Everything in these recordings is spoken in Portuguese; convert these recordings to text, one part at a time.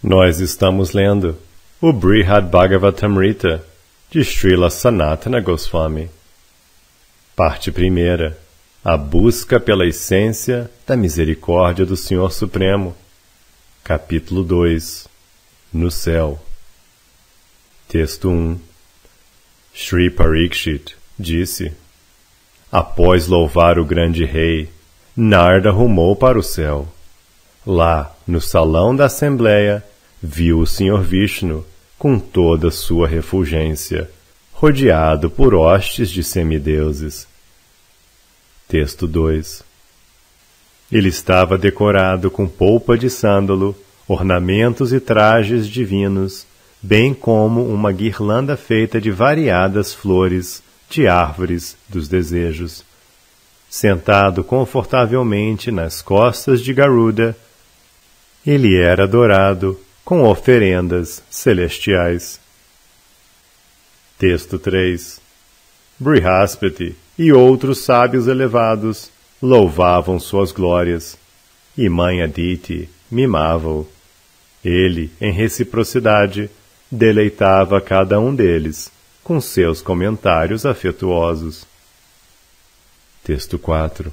Nós estamos lendo o Brihad Bhagavatamrita, de Srila Sanatana Goswami. Parte 1. A busca pela essência da misericórdia do Senhor Supremo. Capítulo 2. No céu. Texto 1. Shri Parikshit disse: após louvar o grande rei, Narda rumou para o céu. Lá, no salão da Assembleia, viu o Senhor Vishnu com toda sua refulgência, rodeado por hostes de semideuses. Texto 2. Ele estava decorado com polpa de sândalo, ornamentos e trajes divinos, bem como uma guirlanda feita de variadas flores de árvores dos desejos. Sentado confortavelmente nas costas de Garuda, ele era adorado com oferendas celestiais. Texto 3. Brihaspati e outros sábios elevados louvavam suas glórias, e Mãe Aditi mimava-o. Ele, em reciprocidade, deleitava cada um deles com seus comentários afetuosos. Texto 4.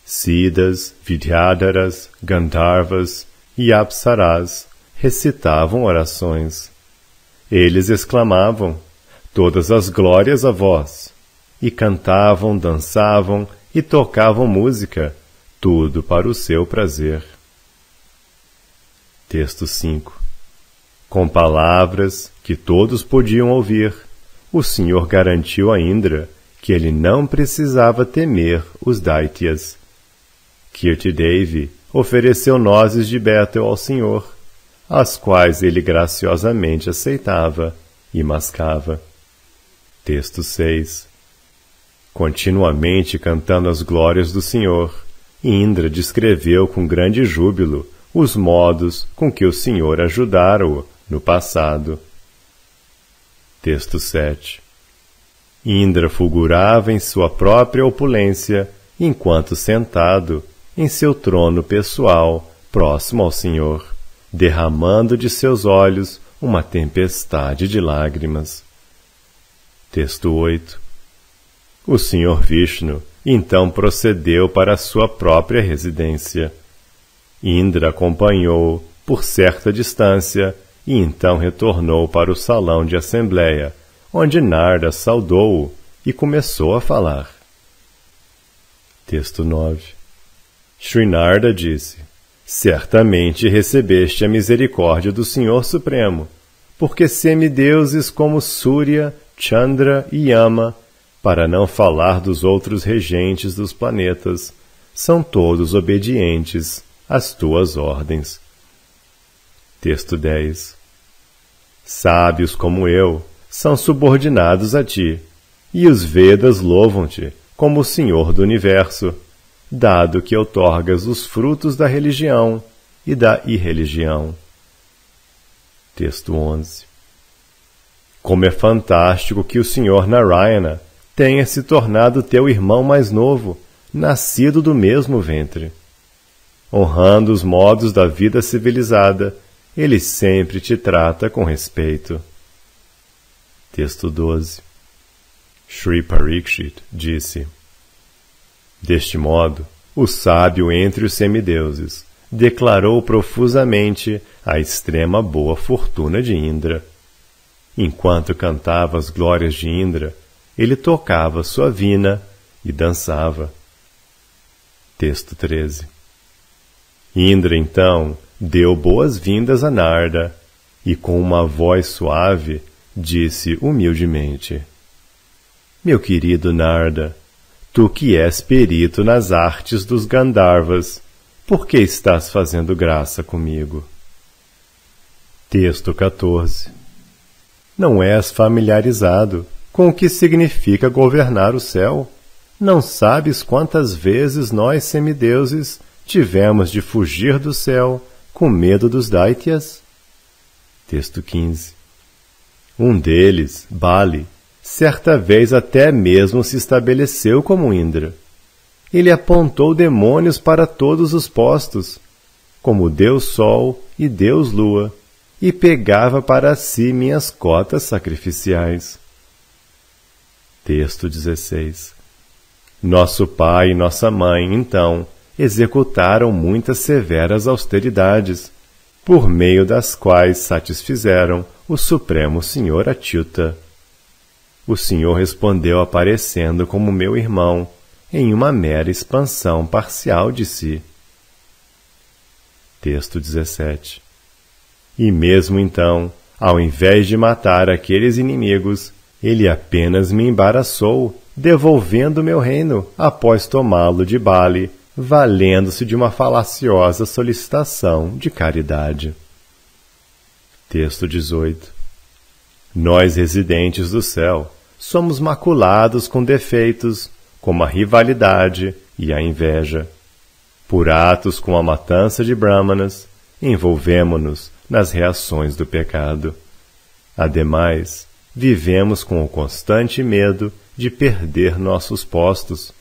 Siddhas, Vidyadharas, Gandharvas e Apsaras recitavam orações. Eles exclamavam: todas as glórias a vós! E cantavam, dançavam e tocavam música, tudo para o seu prazer. Texto 5. Com palavras que todos podiam ouvir, o Senhor garantiu a Indra que ele não precisava temer os Daityas. Kirtidevi ofereceu nozes de Bétel ao Senhor, as quais ele graciosamente aceitava e mascava. Texto 6. Continuamente cantando as glórias do Senhor, Indra descreveu com grande júbilo os modos com que o Senhor ajudara-o no passado. Texto 7. Indra fulgurava em sua própria opulência, enquanto sentado em seu trono pessoal, próximo ao Senhor, derramando de seus olhos uma tempestade de lágrimas. Texto 8. O Senhor Vishnu então procedeu para sua própria residência. Indra acompanhou-o por certa distância e então retornou para o salão de assembleia, onde Narda saudou-o e começou a falar. Texto 9. Shri Narda disse: certamente recebeste a misericórdia do Senhor Supremo, porque semideuses como Surya, Chandra e Yama, para não falar dos outros regentes dos planetas, são todos obedientes às tuas ordens. Texto 10. Sábios como eu são subordinados a ti, e os Vedas louvam-te como o Senhor do Universo, dado que outorgas os frutos da religião e da irreligião. Texto 11. Como é fantástico que o Senhor Narayana tenha se tornado teu irmão mais novo, nascido do mesmo ventre. Honrando os modos da vida civilizada, ele sempre te trata com respeito. Texto 12. Shri Parikshit disse: deste modo, o sábio entre os semideuses declarou profusamente a extrema boa fortuna de Indra. Enquanto cantava as glórias de Indra, ele tocava sua vina e dançava. Texto 13. Indra, então, deu boas-vindas a Narda e, com uma voz suave, disse humildemente: meu querido Narda, tu que és perito nas artes dos Gandharvas, por que estás fazendo graça comigo? Texto 14. Não és familiarizado com o que significa governar o céu? Não sabes quantas vezes nós semideuses tivemos de fugir do céu com medo dos Daityas? Texto 15. Um deles, Bali, certa vez até mesmo se estabeleceu como Indra. Ele apontou demônios para todos os postos. como Deus Sol e Deus Lua, e pegava para si minhas cotas sacrificiais. Texto 16. Nosso pai e nossa mãe, então, executaram muitas severas austeridades, por meio das quais satisfizeram o Supremo Senhor Achyuta. O Senhor respondeu aparecendo como meu irmão, em uma mera expansão parcial de si. Texto 17. E mesmo então, ao invés de matar aqueles inimigos, ele apenas me embaraçou, devolvendo meu reino após tomá-lo de Bali, valendo-se de uma falaciosa solicitação de caridade. Texto 18. Nós, residentes do céu, somos maculados com defeitos, como a rivalidade e a inveja. Por atos com a matança de Brahmanas, envolvemo-nos nas reações do pecado. Ademais, vivemos com o constante medo de perder nossos postos.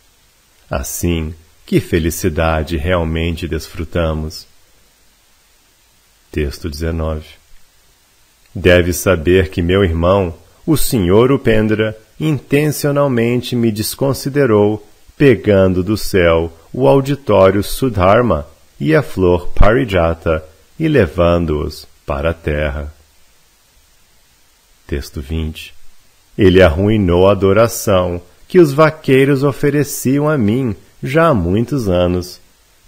Assim, que felicidade realmente desfrutamos? Texto 19. Deve saber que meu irmão, o Sr. Upendra, intencionalmente me desconsiderou, pegando do céu o auditório Sudharma e a flor Parijata e levando-os para a terra. Texto 20. Ele arruinou a adoração que os vaqueiros ofereciam a mim já há muitos anos,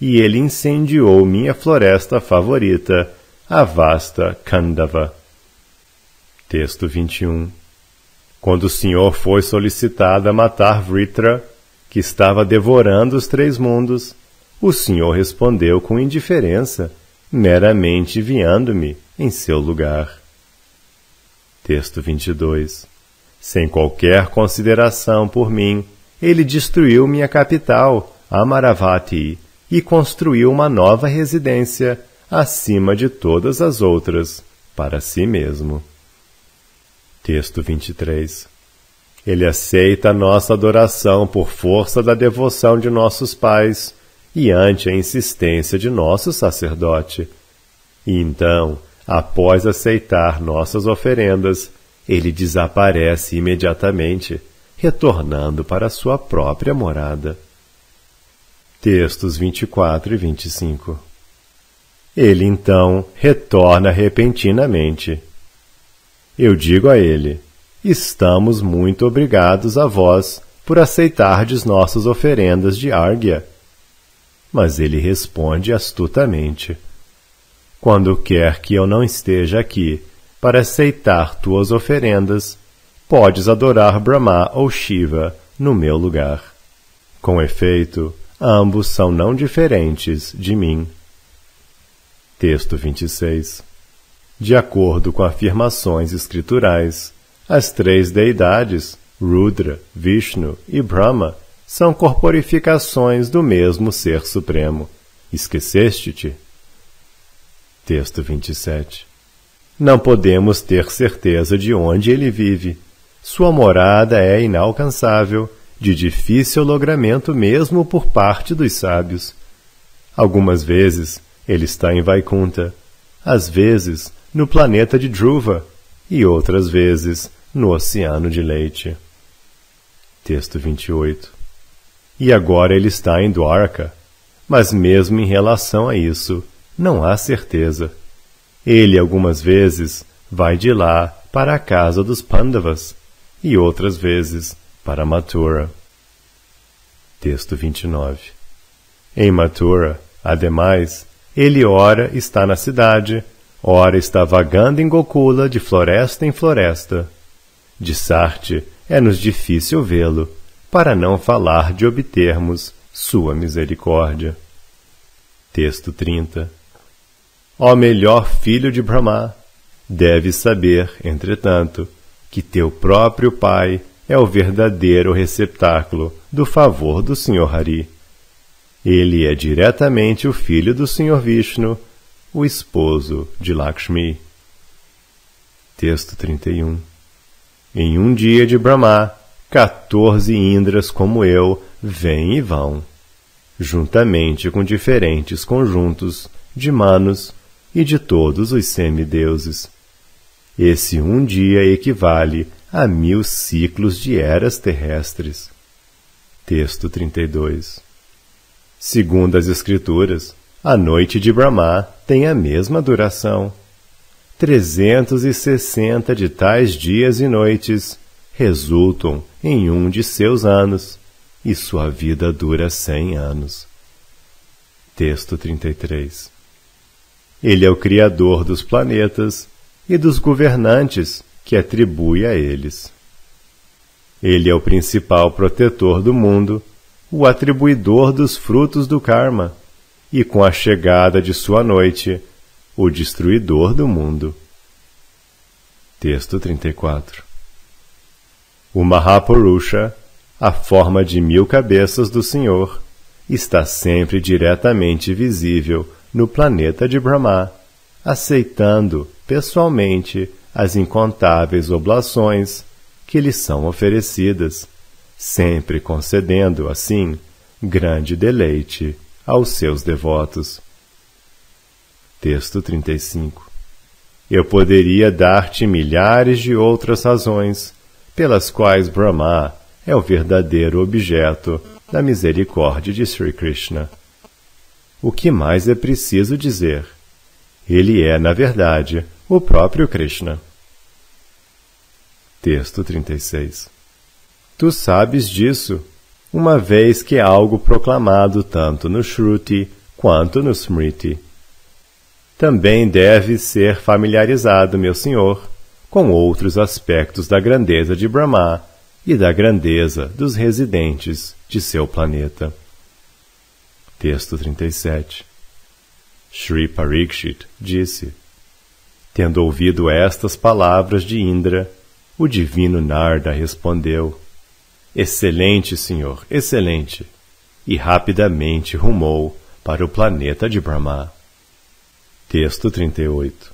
e ele incendiou minha floresta favorita, a vasta Khandava. Texto 21. Quando o Senhor foi solicitado a matar Vritra, que estava devorando os 3 mundos, o Senhor respondeu com indiferença, meramente enviando-me em seu lugar. Texto 22. Sem qualquer consideração por mim, ele destruiu minha capital, Amaravati, e construiu uma nova residência, acima de todas as outras, para si mesmo. Texto 23. Ele aceita a nossa adoração por força da devoção de nossos pais e ante a insistência de nosso sacerdote. E então, após aceitar nossas oferendas, ele desaparece imediatamente, retornando para sua própria morada. Textos 24 e 25. Ele então retorna repentinamente. Eu digo a ele: estamos muito obrigados a vós por aceitardes nossas oferendas de Árgya. Mas ele responde astutamente: quando quer que eu não esteja aqui para aceitar tuas oferendas, podes adorar Brahma ou Shiva no meu lugar. Com efeito, ambos são não diferentes de mim. Texto 26. De acordo com afirmações escriturais, as 3 deidades, Rudra, Vishnu e Brahma, são corporificações do mesmo Ser Supremo. Esqueceste-te? Texto 27. Não podemos ter certeza de onde ele vive. Sua morada é inalcançável, de difícil logramento mesmo por parte dos sábios. Algumas vezes ele está em Vaikunta, às vezes no planeta de Dhruva e outras vezes no Oceano de Leite. Texto 28. E agora ele está em Dwarka, mas mesmo em relação a isso, não há certeza. Ele algumas vezes vai de lá para a casa dos Pandavas e outras vezes para Mathura. Texto 29. Em Mathura, ademais, ele ora está na cidade, ora está vagando em Gokula de floresta em floresta. De Sarti é-nos difícil vê-lo, para não falar de obtermos sua misericórdia. Texto 30. Ó melhor filho de Brahma, deves saber, entretanto, que teu próprio pai é o verdadeiro receptáculo do favor do Sr. Hari. Ele é diretamente o filho do Sr. Vishnu, o esposo de Lakshmi. Texto 31. Em um dia de Brahma, 14 Indras como eu vêm e vão. juntamente com diferentes conjuntos de manos e de todos os semideuses. Esse um dia equivale a 1000 ciclos de eras terrestres. Texto 32. Segundo as Escrituras, a noite de Brahma tem a mesma duração. 360 de tais dias e noites resultam em um de seus anos, e sua vida dura 100 anos. Texto 33. Ele é o Criador dos planetas e dos governantes que atribui a eles. Ele é o principal protetor do mundo, o atribuidor dos frutos do karma, e com a chegada de sua noite, o destruidor do mundo. Texto 34. O Mahapurusha, a forma de 1000 cabeças do Senhor, está sempre diretamente visível no planeta de Brahma, aceitando pessoalmente as incontáveis oblações que lhe são oferecidas, sempre concedendo, assim, grande deleite aos seus devotos. Texto 35. Eu poderia dar-te milhares de outras razões pelas quais Brahma é o verdadeiro objeto da misericórdia de Sri Krishna. O que mais é preciso dizer? Ele é, na verdade, o próprio Krishna. Texto 36. Tu sabes disso, uma vez que é algo proclamado tanto no Shruti quanto no Smriti. Também deve ser familiarizado, meu senhor, com outros aspectos da grandeza de Brahma e da grandeza dos residentes de seu planeta. Texto 37. Shri Parikshit disse: tendo ouvido estas palavras de Indra, o divino Narda respondeu: excelente, senhor, excelente, e rapidamente rumou para o planeta de Brahma. Texto 38.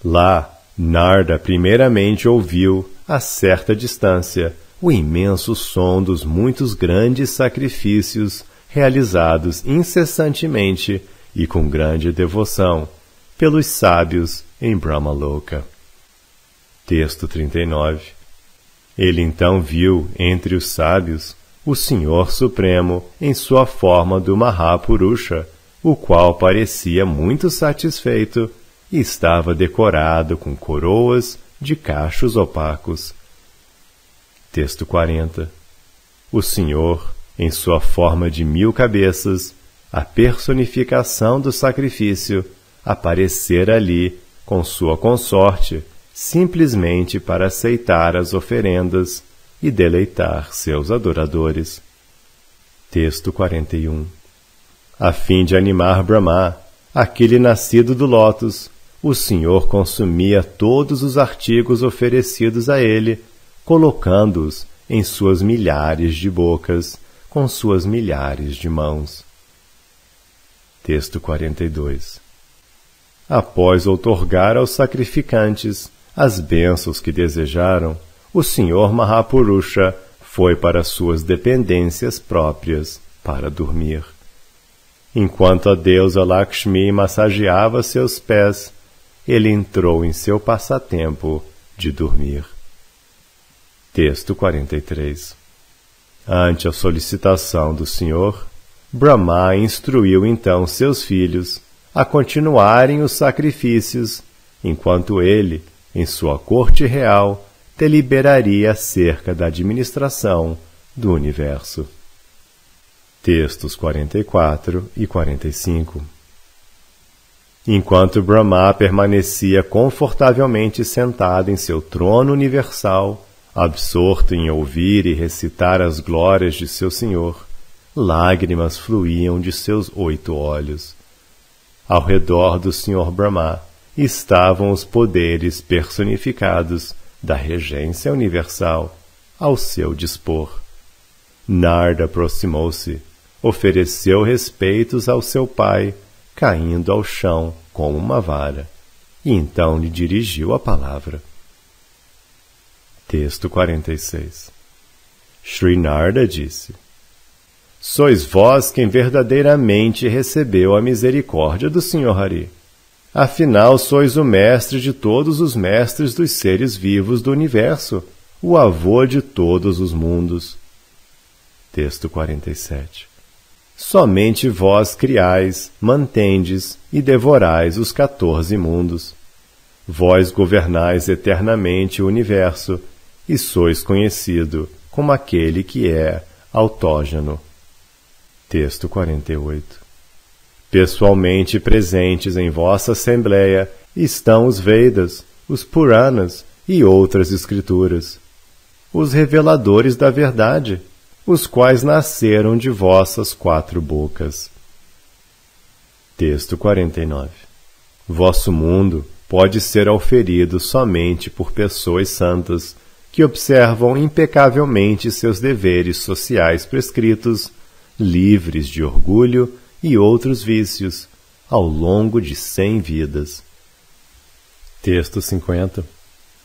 Lá, Narda primeiramente ouviu, a certa distância, o imenso som dos muitos grandes sacrifícios realizados incessantemente e com grande devoção pelos sábios em Brahmaloka. Texto 39. Ele então viu entre os sábios o Senhor Supremo em sua forma do Mahapurusha, o qual parecia muito satisfeito e estava decorado com coroas de cachos opacos. Texto 40. O Senhor, em sua forma de 1000 cabeças, a personificação do sacrifício, aparecera ali com sua consorte, simplesmente para aceitar as oferendas e deleitar seus adoradores. Texto 41. A fim de animar Brahma, aquele nascido do lótus, o Senhor consumia todos os artigos oferecidos a ele, colocando-os em suas milhares de bocas, com suas milhares de mãos. Texto 42. Após outorgar aos sacrificantes as bênçãos que desejaram, o Senhor Mahapurusha foi para suas dependências próprias para dormir. Enquanto a deusa Lakshmi massageava seus pés, ele entrou em seu passatempo de dormir. Texto 43. Ante a solicitação do Senhor, Brahma instruiu então seus filhos a continuarem os sacrifícios, enquanto ele, em sua corte real, deliberaria acerca da administração do universo. Textos 44 e 45. Enquanto Brahma permanecia confortavelmente sentado em seu trono universal, absorto em ouvir e recitar as glórias de seu Senhor, lágrimas fluíam de seus 8 olhos. Ao redor do Senhor Brahma estavam os poderes personificados da regência universal ao seu dispor. Narda aproximou-se, ofereceu respeitos ao seu pai, caindo ao chão com uma vara, e então lhe dirigiu a palavra. Texto 46. Shri Narda disse: sois vós quem verdadeiramente recebeu a misericórdia do Senhor Hari. Afinal, sois o mestre de todos os mestres dos seres vivos do universo, o avô de todos os mundos. Texto 47. Somente vós criais, mantendes e devorais os 14 mundos. Vós governais eternamente o universo, e sois conhecido como aquele que é autógeno. Texto 48. Pessoalmente presentes em vossa Assembleia estão os Vedas, os Puranas e outras escrituras, os reveladores da verdade, os quais nasceram de vossas 4 bocas. Texto 49. Vosso mundo pode ser auferido somente por pessoas santas, que observam impecavelmente seus deveres sociais prescritos, livres de orgulho e outros vícios, ao longo de 100 vidas. Texto 50.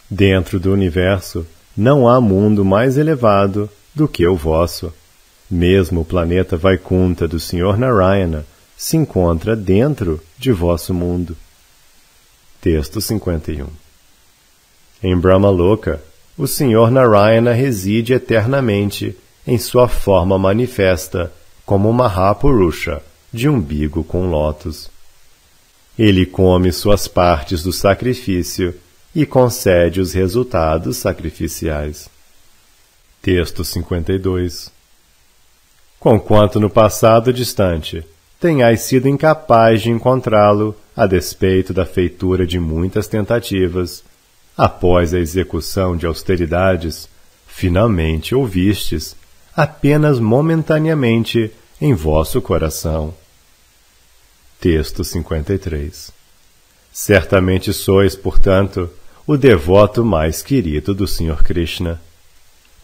Dentro do universo, não há mundo mais elevado do que o vosso. Mesmo o planeta Vaikunta do Sr. Narayana se encontra dentro de vosso mundo. Texto 51. Em Brahmaloka, o Sr. Narayana reside eternamente em sua forma manifesta como Mahapurusha, de umbigo com lótus. Ele come suas partes do sacrifício e concede os resultados sacrificiais. Texto 52. Conquanto no passado distante tenhais sido incapaz de encontrá-lo, a despeito da feitura de muitas tentativas, após a execução de austeridades, finalmente ouvistes, apenas momentaneamente, em vosso coração. Texto 53. Certamente sois, portanto, o devoto mais querido do Sr. Krishna.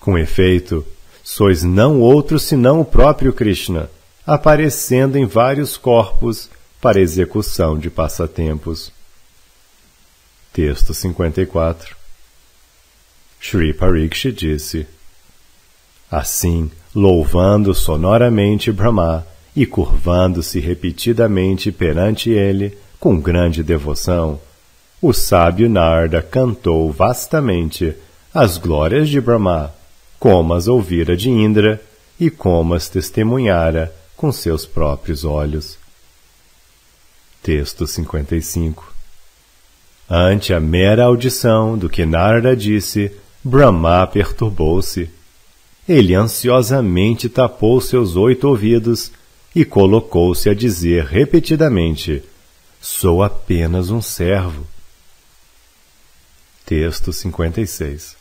Com efeito, sois não outro senão o próprio Krishna, aparecendo em vários corpos para execução de passatempos. Texto 54. Shri Parikshit disse: assim, louvando sonoramente Brahma e curvando-se repetidamente perante ele com grande devoção, o sábio Narda cantou vastamente as glórias de Brahma, como as ouvira de Indra e como as testemunhara com seus próprios olhos. Texto 55. Ante a mera audição do que Narda disse, Brahma perturbou-se. Ele ansiosamente tapou seus 8 ouvidos e colocou-se a dizer repetidamente: sou apenas um servo. Texto 56.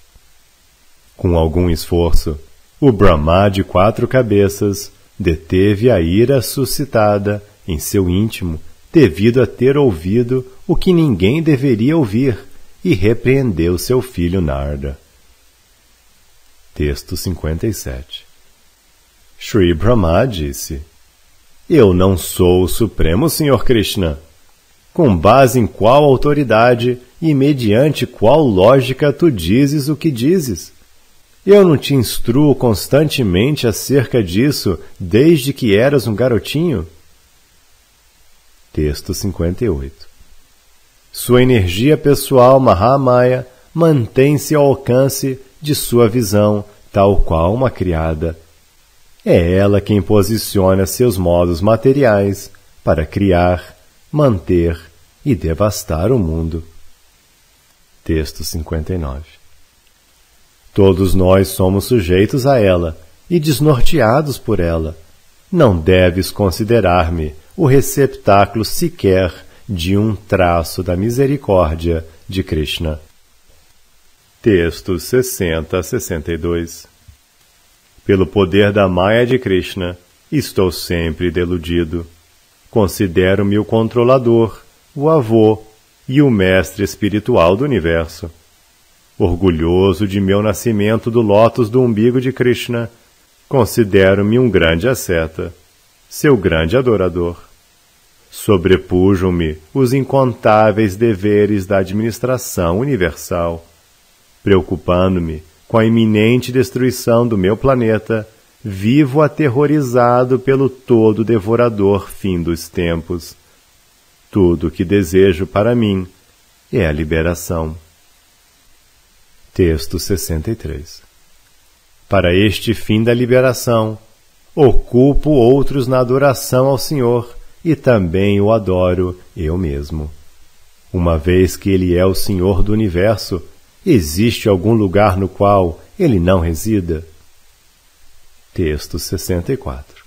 Com algum esforço, o Brahma de 4 cabeças deteve a ira suscitada em seu íntimo devido a ter ouvido o que ninguém deveria ouvir e repreendeu seu filho Narda. Texto 57. Shri Brahma disse: eu não sou o Supremo Senhor Krishna. Com base em qual autoridade e mediante qual lógica tu dizes o que dizes? Eu não te instruo constantemente acerca disso desde que eras um garotinho? Texto 58. Sua energia pessoal Mahamaya mantém-se ao alcance de sua visão, tal qual uma criada. É ela quem posiciona seus modos materiais para criar, manter e devastar o mundo. Texto 59. Todos nós somos sujeitos a ela e desnorteados por ela. Não deves considerar-me o receptáculo sequer de um traço da misericórdia de Krishna. Textos 60 a 62. Pelo poder da Maya de Krishna, estou sempre deludido. Considero-me o controlador, o avô e o mestre espiritual do universo. Orgulhoso de meu nascimento do lótus do umbigo de Krishna, considero-me um grande asceta, seu grande adorador. Sobrepujam-me os incontáveis deveres da administração universal. Preocupando-me com a iminente destruição do meu planeta, vivo aterrorizado pelo todo devorador fim dos tempos. Tudo o que desejo para mim é a liberação. Texto 63. Para este fim da liberação, ocupo outros na adoração ao Senhor e também o adoro eu mesmo. Uma vez que Ele é o Senhor do universo, existe algum lugar no qual Ele não resida? Texto 64.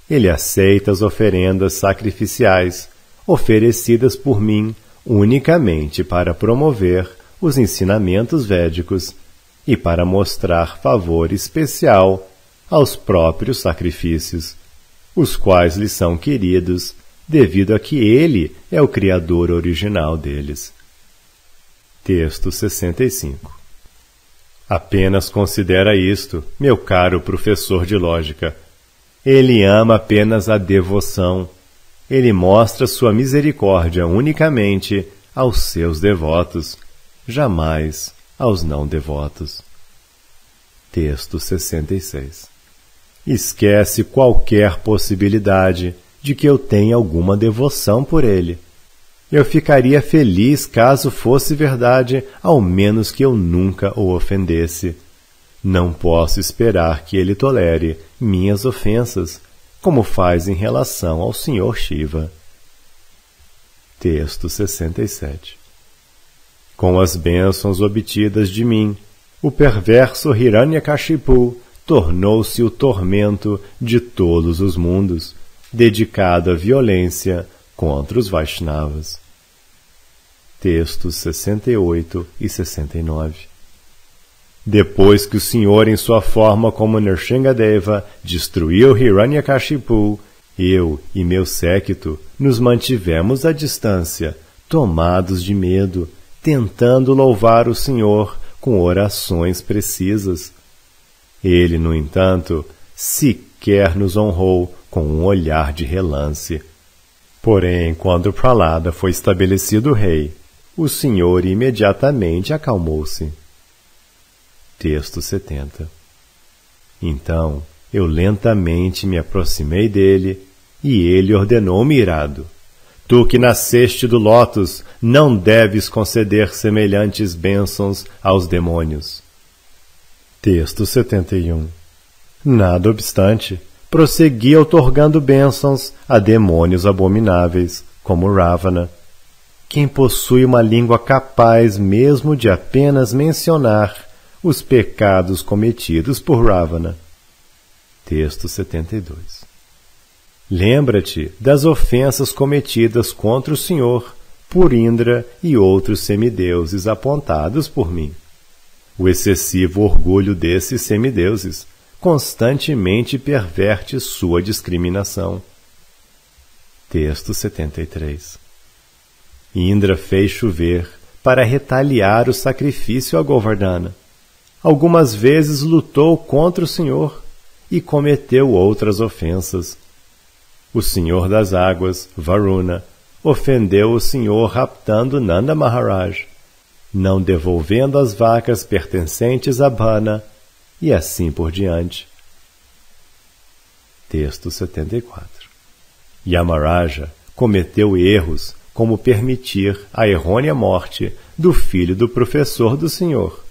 Ele aceita as oferendas sacrificiais oferecidas por mim unicamente para promover os ensinamentos védicos e para mostrar favor especial aos próprios sacrifícios, os quais lhe são queridos devido a que ele é o criador original deles. Texto 65. Apenas considera isto, meu caro professor de lógica. Ele ama apenas a devoção. Ele mostra sua misericórdia unicamente aos seus devotos, jamais aos não devotos. Texto 66. Esquece qualquer possibilidade de que eu tenha alguma devoção por ele. Eu ficaria feliz caso fosse verdade, ao menos que eu nunca o ofendesse. Não posso esperar que ele tolere minhas ofensas, como faz em relação ao Sr. Shiva. Texto 67. Com as bênçãos obtidas de mim, o perverso Hiranyakashipu tornou-se o tormento de todos os mundos, dedicado à violência contra os Vaishnavas. Textos 68 e 69. Depois que o Senhor, em sua forma como Nrsingadeva, destruiu Hiranyakashipu, eu e meu séquito nos mantivemos à distância, tomados de medo, tentando louvar o Senhor com orações precisas. Ele, no entanto, sequer nos honrou com um olhar de relance. Porém, quando Prahlada foi estabelecido rei, o Senhor imediatamente acalmou-se. Texto 70. Então, eu lentamente me aproximei dele, e ele ordenou-me irado: Tu que nasceste do lótus, não deves conceder semelhantes bênçãos aos demônios. Texto 71. Nada obstante, prossegui outorgando bênçãos a demônios abomináveis, como Ravana. Quem possui uma língua capaz mesmo de apenas mencionar os pecados cometidos por Ravana. Texto 72. Lembra-te das ofensas cometidas contra o Senhor por Indra e outros semideuses apontados por mim. O excessivo orgulho desses semideuses constantemente perverte sua discriminação. Texto 73. Indra fez chover para retaliar o sacrifício a Govardhana. Algumas vezes lutou contra o Senhor e cometeu outras ofensas. O Senhor das Águas, Varuna, ofendeu o Senhor raptando Nanda Maharaj, não devolvendo as vacas pertencentes a Bhana, e assim por diante. Texto 74. Yamaraja cometeu erros como permitir a errônea morte do filho do professor do Senhor,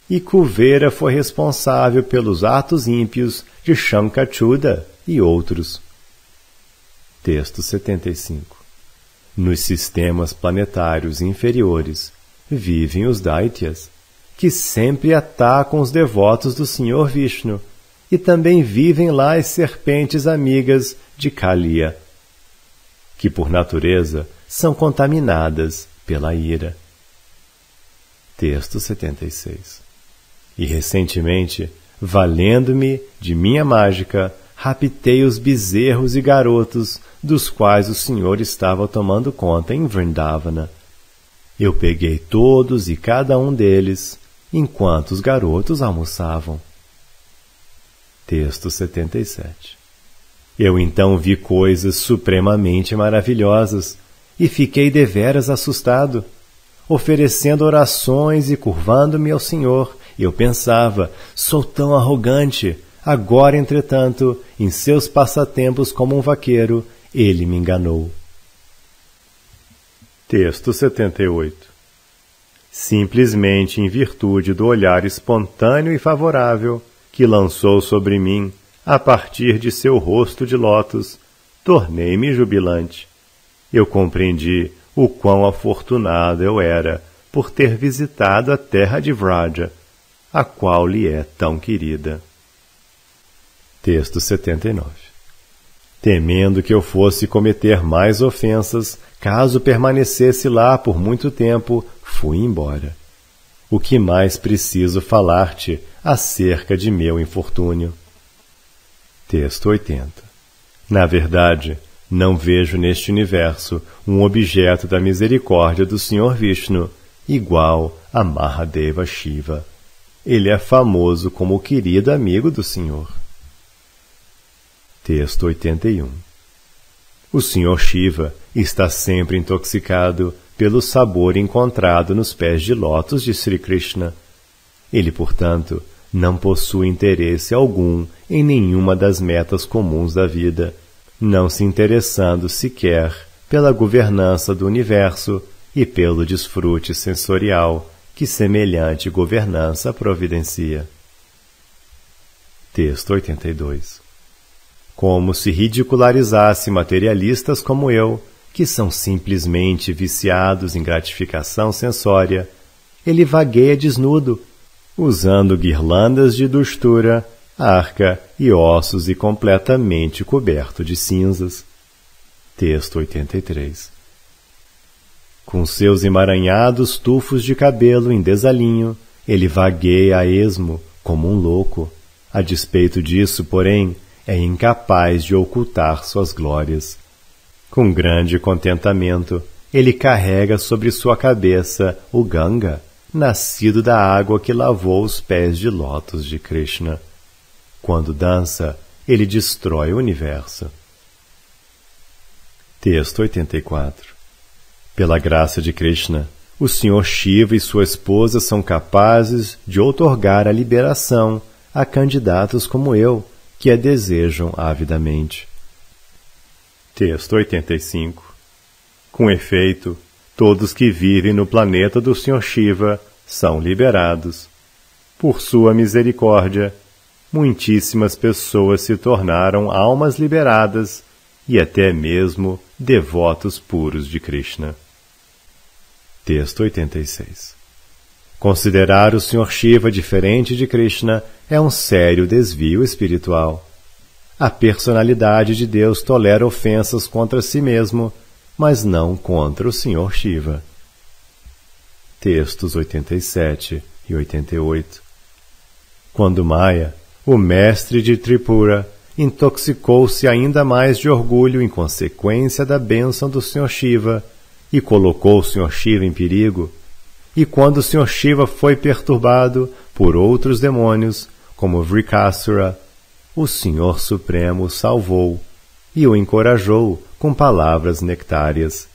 e Kuvera foi responsável pelos atos ímpios de Shankachuda e outros. Texto 75. Nos sistemas planetários inferiores vivem os Daityas, que sempre atacam os devotos do Senhor Vishnu, e também vivem lá as serpentes amigas de Kaliya, que por natureza são contaminadas pela ira. Texto 76. E recentemente, valendo-me de minha mágica, raptei os bezerros e garotos dos quais o Senhor estava tomando conta em Vrindavana. Eu peguei todos e cada um deles, enquanto os garotos almoçavam. Texto 77. Eu então vi coisas supremamente maravilhosas e fiquei deveras assustado. Oferecendo orações e curvando-me ao Senhor, eu pensava: sou tão arrogante, Agora, entretanto, em seus passatempos como um vaqueiro, ele me enganou. Texto 78. Simplesmente em virtude do olhar espontâneo e favorável que lançou sobre mim a partir de seu rosto de lótus, tornei-me jubilante. Eu compreendi o quão afortunado eu era por ter visitado a terra de Vraja, a qual lhe é tão querida. Texto 79. Temendo que eu fosse cometer mais ofensas, caso permanecesse lá por muito tempo, fui embora. O que mais preciso falar-te acerca de meu infortúnio? Texto 80. Na verdade, não vejo neste universo um objeto da misericórdia do Senhor Vishnu igual a Mahadeva Shiva. Ele é famoso como o querido amigo do Senhor. Texto 81. O Senhor Shiva está sempre intoxicado pelo sabor encontrado nos pés de lótus de Sri Krishna. Ele, portanto, não possui interesse algum em nenhuma das metas comuns da vida, não se interessando sequer pela governança do universo e pelo desfrute sensorial que semelhante governança providencia. Texto 82. Como se ridicularizasse materialistas como eu, que são simplesmente viciados em gratificação sensória, ele vagueia desnudo, usando guirlandas de dustura, arca e ossos e completamente coberto de cinzas. Texto 83. Com seus emaranhados tufos de cabelo em desalinho, ele vagueia a esmo como um louco. A despeito disso, porém, é incapaz de ocultar suas glórias. Com grande contentamento, ele carrega sobre sua cabeça o Ganga, nascido da água que lavou os pés de lótus de Krishna. Quando dança, ele destrói o universo. Texto 84. Pela graça de Krishna, o Senhor Shiva e sua esposa são capazes de outorgar a liberação a candidatos como eu, que a desejam avidamente. Texto 85. Com efeito, todos que vivem no planeta do Senhor Shiva são liberados. Por sua misericórdia, muitíssimas pessoas se tornaram almas liberadas e até mesmo devotos puros de Krishna. Texto 86. Considerar o Senhor Shiva diferente de Krishna é um sério desvio espiritual. A personalidade de Deus tolera ofensas contra si mesmo, mas não contra o Senhor Shiva. Textos 87 e 88. Quando Maya, o mestre de Tripura, intoxicou-se ainda mais de orgulho em consequência da bênção do Senhor Shiva e colocou o Senhor Shiva em perigo, e quando o Senhor Shiva foi perturbado por outros demônios, como Vrikasura, o Senhor Supremo o salvou e o encorajou com palavras nectárias.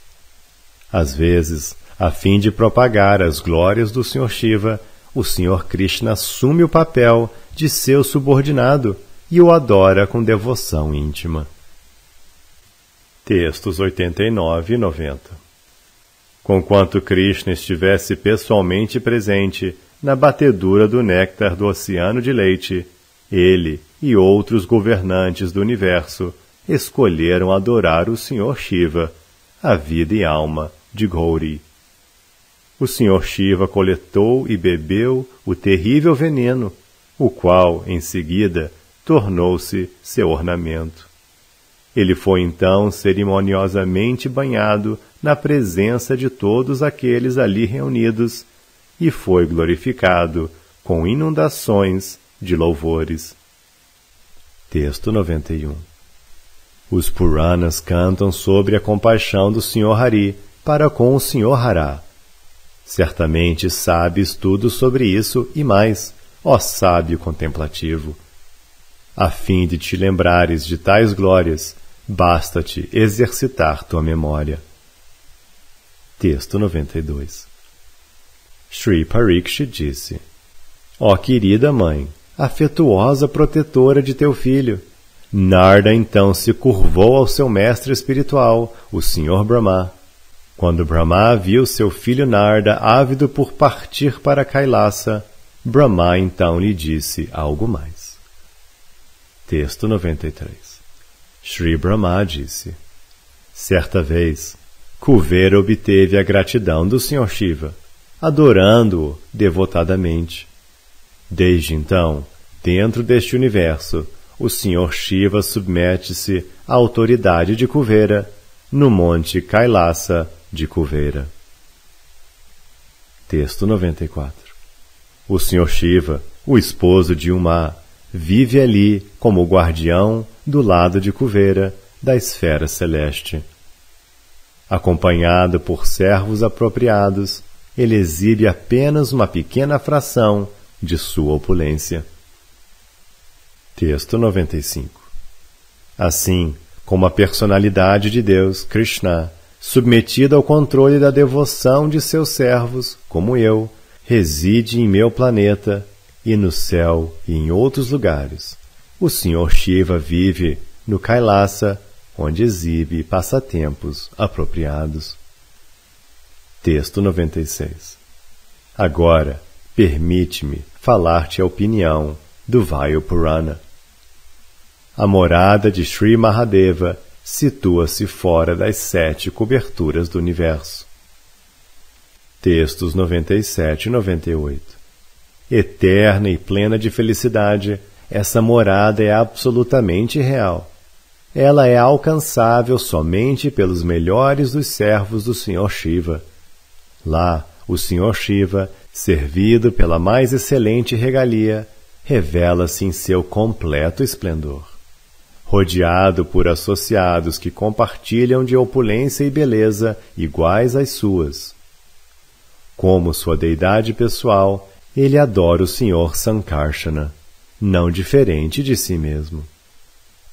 Às vezes, a fim de propagar as glórias do Senhor Shiva, o Senhor Krishna assume o papel de seu subordinado e o adora com devoção íntima. Textos 89 e 90. Conquanto Krishna estivesse pessoalmente presente na batedura do néctar do oceano de leite, ele e outros governantes do universo escolheram adorar o Senhor Shiva, a vida e alma de Gauri. O Senhor Shiva coletou e bebeu o terrível veneno, o qual, em seguida, tornou-se seu ornamento. Ele foi então cerimoniosamente banhado na presença de todos aqueles ali reunidos e foi glorificado com inundações de louvores. Texto 91. Os Puranas cantam sobre a compaixão do Senhor Hari para com o Senhor Hara. Certamente sabes tudo sobre isso e mais, ó sábio contemplativo. A fim de te lembrares de tais glórias, basta-te exercitar tua memória. Texto 92. Shri Parikshit disse: Ó querida mãe, afetuosa protetora de teu filho. Narda então se curvou ao seu mestre espiritual, o Senhor Brahma. Quando Brahma viu seu filho Narda ávido por partir para Kailasa, Brahma então lhe disse algo mais. Texto 93. Shri Brahma disse: certa vez, Kuvera obteve a gratidão do Senhor Shiva, adorando-o devotadamente. Desde então, dentro deste universo, o Senhor Shiva submete-se à autoridade de Kuvera, no monte Kailasa de Kuvera. Texto 94. O Senhor Shiva, o esposo de Uma, vive ali como guardião do lado de Kuvera, da esfera celeste. Acompanhado por servos apropriados, ele exibe apenas uma pequena fração de sua opulência. Texto 95. Assim, como a personalidade de Deus, Krishna, submetida ao controle da devoção de seus servos, como eu, reside em meu planeta, e no céu e em outros lugares, o Senhor Shiva vive no Kailasa, onde exibe passatempos apropriados. Texto 96. Agora, permite-me falar-te a opinião do Vayu Purana. A morada de Sri Mahadeva situa-se fora das 7 coberturas do universo. Textos 97 e 98. Eterna e plena de felicidade, essa morada é absolutamente real. Ela é alcançável somente pelos melhores dos servos do Senhor Shiva. Lá, o Senhor Shiva, servido pela mais excelente regalia, revela-se em seu completo esplendor. Rodeado por associados que compartilham de opulência e beleza iguais às suas. Como sua deidade pessoal, ele adora o Senhor Sankarsana, não diferente de si mesmo.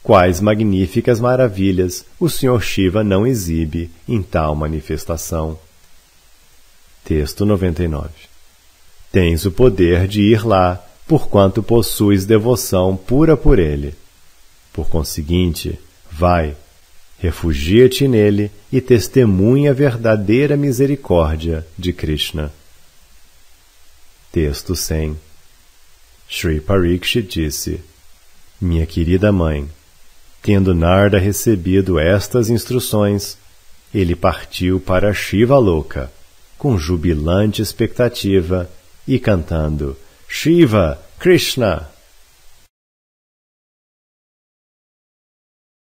Quais magníficas maravilhas o Senhor Shiva não exibe em tal manifestação. Texto 99. Tens o poder de ir lá, porquanto possuis devoção pura por ele. Por conseguinte, vai, refugia-te nele e testemunha a verdadeira misericórdia de Krishna. Texto 100. Shri Parikshit disse: minha querida mãe, tendo Narda recebido estas instruções, ele partiu para Shiva-loka, com jubilante expectativa e cantando Shiva, Krishna,